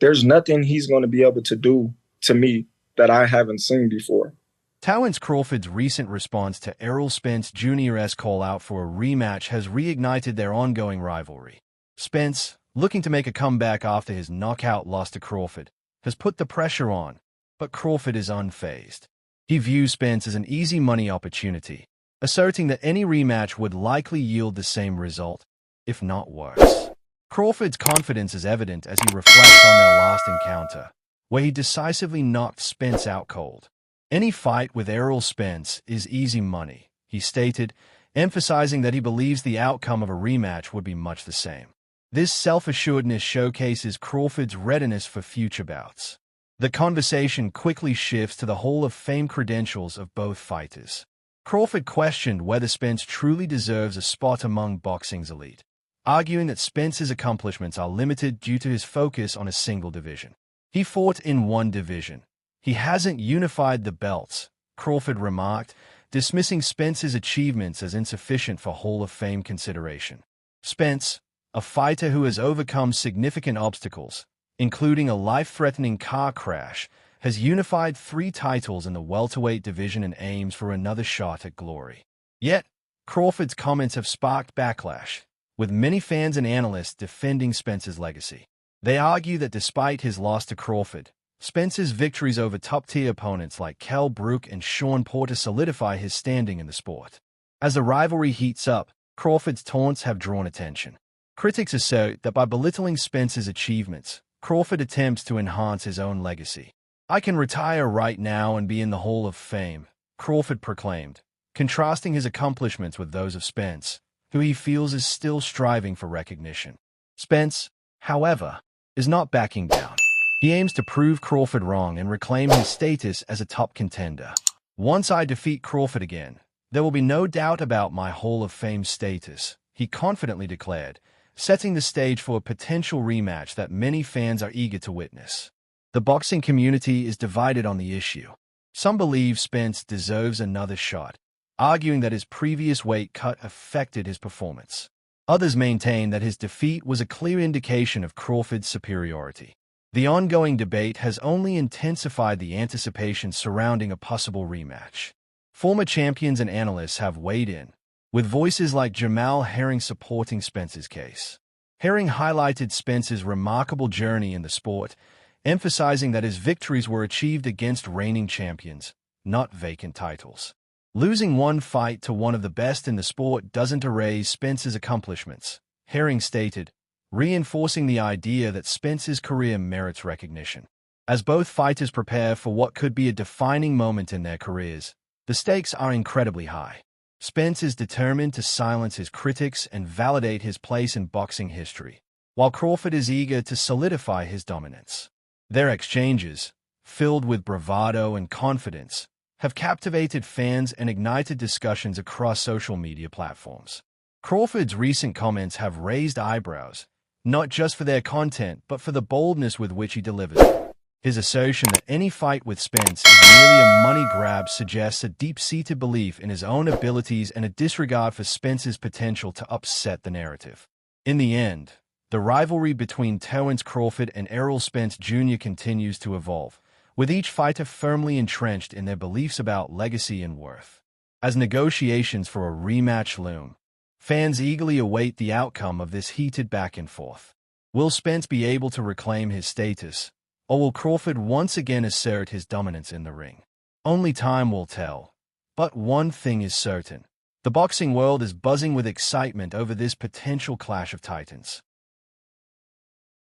There's nothing he's going to be able to do to me that I haven't seen before. Terence Crawford's recent response to Errol Spence Jr.'s call out for a rematch has reignited their ongoing rivalry. Spence, looking to make a comeback after his knockout loss to Crawford, has put the pressure on, but Crawford is unfazed. He views Spence as an easy money opportunity, asserting that any rematch would likely yield the same result, if not worse. Crawford's confidence is evident as he reflects on their last encounter, where he decisively knocked Spence out cold. Any fight with Errol Spence is easy money, he stated, emphasizing that he believes the outcome of a rematch would be much the same. This self-assuredness showcases Crawford's readiness for future bouts. The conversation quickly shifts to the Hall of Fame credentials of both fighters. Crawford questioned whether Spence truly deserves a spot among boxing's elite, arguing that Spence's accomplishments are limited due to his focus on a single division. He fought in one division. He hasn't unified the belts, Crawford remarked, dismissing Spence's achievements as insufficient for Hall of Fame consideration. Spence, a fighter who has overcome significant obstacles, including a life-threatening car crash, has unified 3 titles in the welterweight division and aims for another shot at glory. Yet, Crawford's comments have sparked backlash, with many fans and analysts defending Spence's legacy. They argue that despite his loss to Crawford, Spence's victories over top-tier opponents like Kell Brook and Sean Porter solidify his standing in the sport. As the rivalry heats up, Crawford's taunts have drawn attention. Critics assert that by belittling Spence's achievements, Crawford attempts to enhance his own legacy. "I can retire right now and be in the Hall of Fame," Crawford proclaimed, contrasting his accomplishments with those of Spence, who he feels is still striving for recognition. Spence, however, is not backing down. He aims to prove Crawford wrong and reclaim his status as a top contender. "Once I defeat Crawford again, there will be no doubt about my Hall of Fame status," he confidently declared, setting the stage for a potential rematch that many fans are eager to witness. The boxing community is divided on the issue. Some believe Spence deserves another shot, arguing that his previous weight cut affected his performance. Others maintain that his defeat was a clear indication of Crawford's superiority. The ongoing debate has only intensified the anticipation surrounding a possible rematch. Former champions and analysts have weighed in, with voices like Jamal Herring supporting Spence's case. Herring highlighted Spence's remarkable journey in the sport, emphasizing that his victories were achieved against reigning champions, not vacant titles. "Losing one fight to one of the best in the sport doesn't erase Spence's accomplishments," Herring stated, reinforcing the idea that Spence's career merits recognition. As both fighters prepare for what could be a defining moment in their careers, the stakes are incredibly high. Spence is determined to silence his critics and validate his place in boxing history, while Crawford is eager to solidify his dominance. Their exchanges, filled with bravado and confidence, have captivated fans and ignited discussions across social media platforms. Crawford's recent comments have raised eyebrows, not just for their content, but for the boldness with which he delivers it. His assertion that any fight with Spence is merely a money grab suggests a deep-seated belief in his own abilities and a disregard for Spence's potential to upset the narrative. In the end, the rivalry between Terence Crawford and Errol Spence Jr. continues to evolve, with each fighter firmly entrenched in their beliefs about legacy and worth. As negotiations for a rematch loom, fans eagerly await the outcome of this heated back and forth. Will Spence be able to reclaim his status, or will Crawford once again assert his dominance in the ring? Only time will tell. But one thing is certain: the boxing world is buzzing with excitement over this potential clash of titans.